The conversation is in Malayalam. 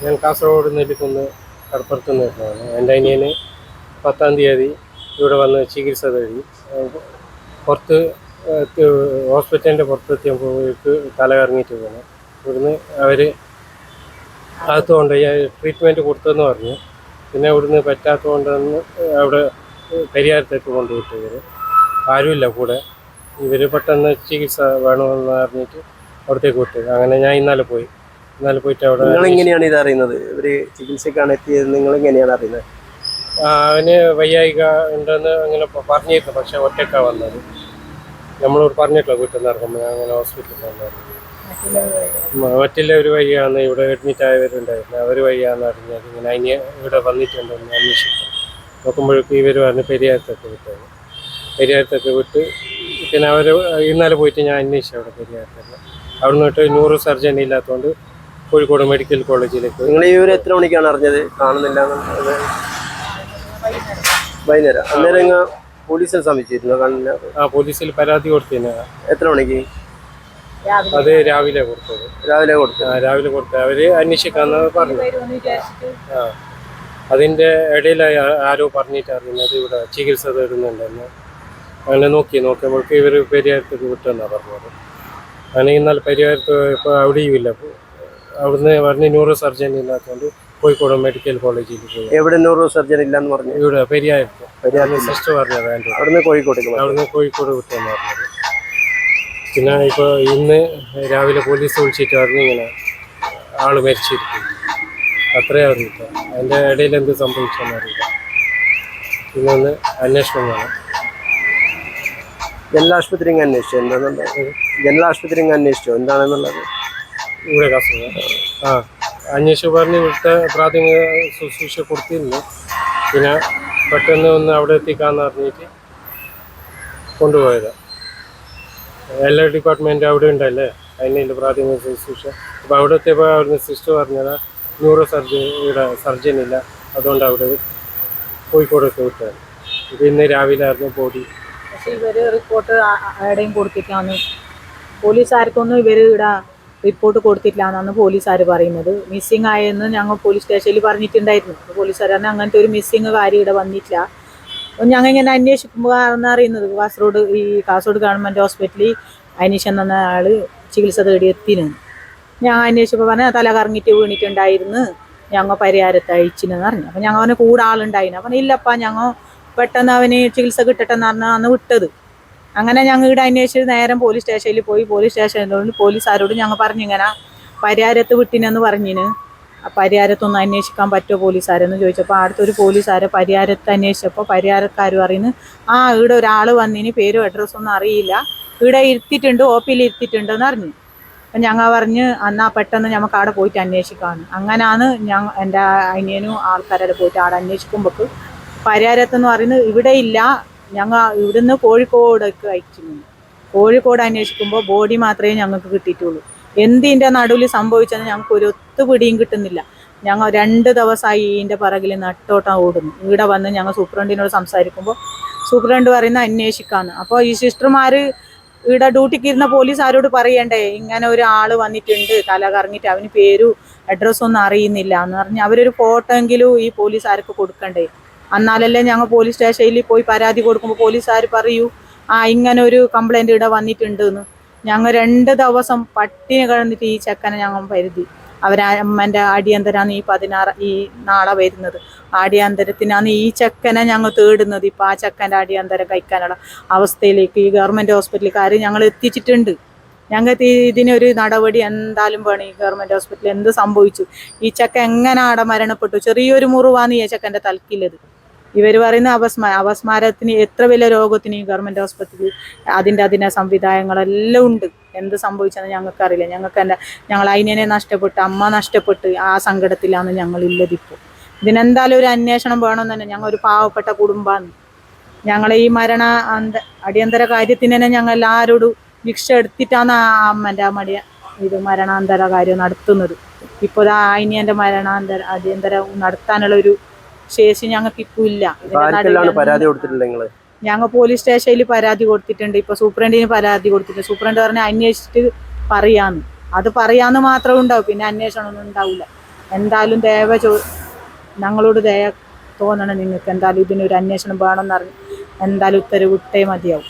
ഞാൻ കാസർഗോഡ് നെല്ലിക്കുന്ന് കടപ്പുറത്തുനിന്ന് വരുന്നതാണ്. എൻ്റെ അനിയന് 10-ാം തീയതി ഇവിടെ വന്ന് ചികിത്സ തേടി പുറത്ത് ഹോസ്പിറ്റലിൻ്റെ പുറത്തെത്തിയപ്പോഴേക്ക് തല കറങ്ങിയിട്ട് പോകണം. ഇവിടുന്ന് അവർ അകത്ത് കൊണ്ടുപോയി ട്രീറ്റ്മെൻറ്റ് കൊടുത്തെന്ന് പറഞ്ഞു. പിന്നെ ഇവിടുന്ന് പറ്റാത്തതുകൊണ്ടെന്ന് അവിടെ പരിഹാരത്തേക്ക് കൊണ്ടുപോയിട്ട് ഇവർ ആരുമില്ല കൂടെ. ഇവർ പെട്ടെന്ന് ചികിത്സ വേണമെന്ന് പറഞ്ഞിട്ട് അവിടത്തേക്ക് വിട്ടു. അങ്ങനെ ഞാൻ ഇന്നലെ പോയിട്ട് അവിടെ. നിങ്ങളെങ്ങനെയാണ് ഇത് അറിയുന്നത്? ഇവർ ചികിത്സക്കാണ് എത്തിയത്, നിങ്ങളെങ്ങനെയാണ് അറിയുന്നത്? അവന് വയ്യായിക ഉണ്ടെന്ന് അങ്ങനെ പറഞ്ഞിരുന്നു. പക്ഷെ ഒറ്റക്കാണ് വന്നത്. നമ്മളോട് പറഞ്ഞിട്ടില്ല വീട്ടിൽ നിന്ന് ഇറങ്ങുമ്പോൾ അങ്ങനെ ഹോസ്പിറ്റലിൽ വന്നത്. മറ്റുള്ളവർ വഴിയാണ് ഇവിടെ അഡ്മിറ്റ് ആയവരുണ്ടായിരുന്നു. അവർ വഴിയാണെന്ന് അറിഞ്ഞത്. ഇങ്ങനെ അതിന് ഇവിടെ വന്നിട്ടുണ്ടെന്ന് അന്വേഷിക്കും. നോക്കുമ്പോഴേക്കും ഇവർ പറഞ്ഞ് പെരിയാരത്തൊക്കെ വിട്ട് പിന്നെ അവർ ഇന്നലെ പോയിട്ട് ഞാൻ അന്വേഷിച്ചു അവിടെ പെരിയാരത്തൊക്കെ. അവിടെ നിന്നിട്ട് ന്യൂറോ സർജൻ ഇല്ലാത്തതുകൊണ്ട് കോഴിക്കോട് മെഡിക്കൽ കോളേജിലേക്ക്. നിങ്ങൾ ഈ ഒരു എത്ര മണിക്കാണ് അറിഞ്ഞത് കാണുന്നില്ല? വൈകുന്നേരം. അന്നേരം നിങ്ങൾ പോലീസിൽ സമീപിച്ചിരുന്നു? കാണില്ല. പോലീസിൽ പരാതി കൊടുത്തിന്. എത്ര മണിക്ക്? അത് രാവിലെ കൊടുത്തത്. രാവിലെ കൊടുത്തത് അവര് അന്വേഷിക്കാന്ന് പറഞ്ഞു. അതിന്റെ ഇടയിൽ ആരോ പറഞ്ഞിട്ട് അറിയുന്നത് ഇവിടെ ചികിത്സ തേടുന്നുണ്ടെന്ന്. അങ്ങനെ നോക്കിയപ്പോഴേക്ക് ഇവർ പെരിയാരത്തേക്ക് വിട്ടെന്നാണ് പറഞ്ഞത്. അങ്ങനെ ഇന്നലെ പെരിയാരത്ത് ഇപ്പോൾ അവിടെയും ഇല്ല. അവിടുന്ന് പറഞ്ഞ് ന്യൂറോ സർജൻ ഇല്ലാത്തതുകൊണ്ട് കോഴിക്കോട് മെഡിക്കൽ കോളേജിൽ പോയി. എവിടെ ന്യൂറോ സർജൻ ഇല്ലാന്ന് പറഞ്ഞു? ഇവിടെ പെരിയാരത്ത് സിസ്റ്റർ പറഞ്ഞത്. അവിടുന്ന് കോഴിക്കോട് വിട്ടെന്ന് പറഞ്ഞത്. പിന്നെ ഇപ്പോൾ ഇന്ന് രാവിലെ പോലീസ് വിളിച്ചിട്ട് പറഞ്ഞു ഇങ്ങനെ ആൾ മരിച്ചിരിക്കും. അത്രയും അറിയില്ല. അതിൻ്റെ ഇടയിൽ എന്ത് സംഭവിച്ചെന്ന് അറിയില്ല. പിന്നെ ഒന്ന് അന്വേഷണം വേണം. ജനറൽ ആശുപത്രി അന്വേഷിച്ചോ എന്താണെന്നുള്ളത്? ഇവിടെ കാസർഗോഡ് അന്വേഷിച്ച് പറഞ്ഞ് ഇവിടുത്തെ പ്രാഥമിക ശുശ്രൂഷ കൊടുത്തിരുന്നു. പിന്നെ പെട്ടെന്ന് ഒന്ന് അവിടെ എത്തിക്കാന്ന് പറഞ്ഞിട്ട് കൊണ്ടുപോയതാണ്. എല്ലാ ഡിപ്പാർട്ട്മെൻറ്റും അവിടെ ഉണ്ടല്ലേ, അതിൻ്റെ പ്രാഥമിക ശുശ്രൂഷ. അപ്പോൾ അവിടെ എത്തിയപ്പോൾ അവിടുന്ന് സിസ്റ്റർ പറഞ്ഞത് ന്യൂറോ സർജൻ ഇല്ല, അതുകൊണ്ട് അവിടെ കോഴിക്കോടൊക്കെ വിട്ടാണ്. ഇത് ഇന്ന് രാവിലെ ആയിരുന്നു ബോഡി. പക്ഷേ ഇവർ റിപ്പോർട്ട് എവിടെയും കൊടുത്തിട്ടാണ്. പോലീസുകാർക്കൊന്നും ഇവർ ഇവിടെ റിപ്പോർട്ട് കൊടുത്തിട്ടില്ലാന്നാണ് പോലീസുകാർ പറയുന്നത്. മിസ്സിങ് ആയെന്ന് ഞങ്ങൾ പോലീസ് സ്റ്റേഷനിൽ പറഞ്ഞിട്ടുണ്ടായിരുന്നു. പോലീസുകാർ പറഞ്ഞാൽ അങ്ങനത്തെ ഒരു മിസ്സിങ് കാര്യം ഇവിടെ വന്നിട്ടില്ല. ഞങ്ങൾ ഇങ്ങനെ അന്വേഷിക്കുമ്പോൾ അറിയുന്നത് കാസർഗോഡ് ഗവൺമെൻറ് ഹോസ്പിറ്റലിൽ അനീഷൻ എന്ന ആൾ ചികിത്സ തേടി എത്തിയിരുന്നു. ഞാൻ അന്വേഷിച്ചപ്പോൾ പറഞ്ഞാൽ തല കറങ്ങിയിട്ട് വീണിട്ടുണ്ടായിരുന്നു, ഞങ്ങൾ പരിഹാരത്തെ അയച്ചിനെന്ന് പറഞ്ഞു. അപ്പം ഞങ്ങൾ അവന് കൂടെ ആളുണ്ടായിരുന്നു. അപ്പം ഇല്ലപ്പാ ഞങ്ങൾ പെട്ടെന്ന് അവന് ചികിത്സ കിട്ടട്ടെന്ന് പറഞ്ഞാൽ അന്ന് വിട്ടത്. അങ്ങനെ ഞങ്ങൾ ഇവിടെ അന്വേഷിച്ച് നേരം പോലീസ് സ്റ്റേഷനിൽ പോയി. പോലീസ് സ്റ്റേഷനിലോട് പോലീസുകാരോട് ഞങ്ങൾ പറഞ്ഞു ഇങ്ങനെ പരിഹാരത്ത് വിട്ടിനെന്ന് പറഞ്ഞിന്. പരിഹാരത്തൊന്ന് അന്വേഷിക്കാൻ പറ്റുമോ പോലീസുകാരെന്ന് ചോദിച്ചപ്പോൾ അടുത്തൊരു പോലീസുകാരെ പരിഹാരത്ത് അന്വേഷിച്ചപ്പോൾ പരിഹാരക്കാർ പറയുന്നു ഇവിടെ ഒരാൾ വന്നിന് പേരും അഡ്രസ്സൊന്നും അറിയില്ല, ഇവിടെ ഇരുത്തിയിട്ടുണ്ട്, OP-യിൽ ഇരുത്തിയിട്ടുണ്ടെന്ന് അറിഞ്ഞു. അപ്പം ഞങ്ങൾ പറഞ്ഞ് എന്നാൽ പെട്ടെന്ന് നമുക്ക് അവിടെ പോയിട്ട് അന്വേഷിക്കാമെന്ന്. അങ്ങനെയാണ് എൻ്റെ അനിയനും ആൾക്കാരെ പോയിട്ട് അവിടെ അന്വേഷിക്കുമ്പോൾ പരിഹാരത്തെന്ന് പറയുന്നത് ഇവിടെ ഇല്ല, ഞങ്ങൾ ഇവിടുന്ന് കോഴിക്കോടേക്ക് അയച്ചിരുന്നു. കോഴിക്കോട് അന്വേഷിക്കുമ്പോൾ ബോഡി മാത്രമേ ഞങ്ങൾക്ക് കിട്ടിയിട്ടുള്ളൂ. എന്തിൻ്റെ നടുവിൽ സംഭവിച്ചെന്ന് ഞങ്ങൾക്ക് ഒരു ഒത്തുപിടിയും കിട്ടുന്നില്ല. ഞങ്ങൾ 2 ദിവസമായി ഇതിൻ്റെ പിറകിൽ നട്ടോട്ടം ഓടുന്നു. ഇവിടെ വന്ന് ഞങ്ങൾ സൂപ്രണ്ടിനോട് സംസാരിക്കുമ്പോൾ സൂപ്രണ്ട് പറയുന്ന അന്വേഷിക്കാമെന്ന്. അപ്പോൾ ഈ സിസ്റ്റർമാർ ഇവിടെ ഡ്യൂട്ടിക്ക് ഇരുന്ന പോലീസുകാരോട് പറയണ്ടേ ഇങ്ങനെ ഒരാൾ വന്നിട്ടുണ്ട് തല കറങ്ങിയിട്ട്, അവന് പേരും അഡ്രസ്സൊന്നും അറിയുന്നില്ല എന്ന് പറഞ്ഞ് അവരൊരു ഫോട്ടോ എങ്കിലും ഈ പോലീസുകാർക്ക് കൊടുക്കണ്ടേ. എന്നാലല്ലേ ഞങ്ങൾ പോലീസ് സ്റ്റേഷനിൽ പോയി പരാതി കൊടുക്കുമ്പോൾ പോലീസുകാർ പറയൂ ഇങ്ങനെ ഒരു കംപ്ലൈൻറ്റ് ഇവിടെ വന്നിട്ടുണ്ട് എന്ന്. ഞങ്ങൾ 2 ദിവസം പട്ടിണി കിടന്നിട്ട് ഈ ചെക്കനെ ഞങ്ങൾ കരുതി. അവരമ്മൻ്റെ അടിയന്തരാണ് ഈ നാളെ വരുന്നത്. അടിയന്തരത്തിനാണ് ഈ ചെക്കനെ ഞങ്ങൾ തേടുന്നത്. ഇപ്പോൾ ആ ചെക്കൻ്റെ അടിയന്തരം കഴിക്കാനുള്ള അവസ്ഥയിലേക്ക് ഈ ഗവൺമെൻറ് ഹോസ്പിറ്റലുകാർ ഞങ്ങൾ എത്തിച്ചിട്ടുണ്ട്. ഞങ്ങൾക്ക് ഇതിനൊരു നടപടി എന്തായാലും വേണം. ഈ ഗവൺമെൻറ് ഹോസ്പിറ്റലിൽ എന്ത് സംഭവിച്ചു, ഈ ചെക്കൻ എങ്ങനെ അവിടെ മരണപ്പെട്ടു? ചെറിയൊരു മുറിവാണ് ഈ ചെക്കൻ്റെ തലക്കിലത്. ഇവർ പറയുന്ന അപസ്മാരത്തിന് എത്ര വലിയ രോഗത്തിന് ഈ ഗവൺമെൻറ് ഹോസ്പിറ്റലിൽ അതിൻ്റെ സംവിധാനങ്ങളെല്ലാം ഉണ്ട്. എന്ത് സംഭവിച്ചെന്ന് ഞങ്ങൾക്കറിയില്ല. ഞങ്ങൾ അതിനെ നഷ്ടപ്പെട്ട്, അമ്മ നഷ്ടപ്പെട്ട് ആ സങ്കടത്തിലാണ് ഞങ്ങളില്ലതിപ്പോൾ. ഇതിനെന്തായാലും ഒരു അന്വേഷണം വേണമെന്ന് തന്നെ. ഞങ്ങൾ ഒരു പാവപ്പെട്ട കുടുംബമാണ്. ഞങ്ങളെ ഈ അടിയന്തര കാര്യത്തിന് തന്നെ ഞങ്ങൾ എല്ലാവരോടും ഭിക്ഷ എടുത്തിട്ടാണ് ആ അമ്മൻ്റെ മരണാന്തര കാര്യം നടത്തുന്നത്. ഇപ്പോൾ അതിൻ്റെ അടിയന്തരം നടത്താനുള്ള ഒരു ശേഷി ഞങ്ങൾക്ക് ഇപ്പോൾ ഇല്ല. പരാതി കൊടുത്തിട്ടില്ല നിങ്ങൾ? ഞങ്ങൾ പോലീസ് സ്റ്റേഷനിൽ പരാതി കൊടുത്തിട്ടുണ്ട്. ഇപ്പോൾ സൂപ്രണ്ടിന് പരാതി കൊടുത്തിട്ടുണ്ട്. സൂപ്രണ്ട് പറഞ്ഞാൽ അന്വേഷിച്ചിട്ട് പറയാന്ന്. അത് പറയാന്ന് മാത്രമേ ഉണ്ടാവും, പിന്നെ അന്വേഷണമൊന്നും ഉണ്ടാവില്ല. എന്തായാലും ഞങ്ങളോട് ദയ തോന്നണം നിങ്ങൾക്ക്. എന്തായാലും ഇതിനൊരു അന്വേഷണം വേണമെന്ന് പറഞ്ഞ് എന്തായാലും ഉത്തരവിട്ടേ മതിയാവും.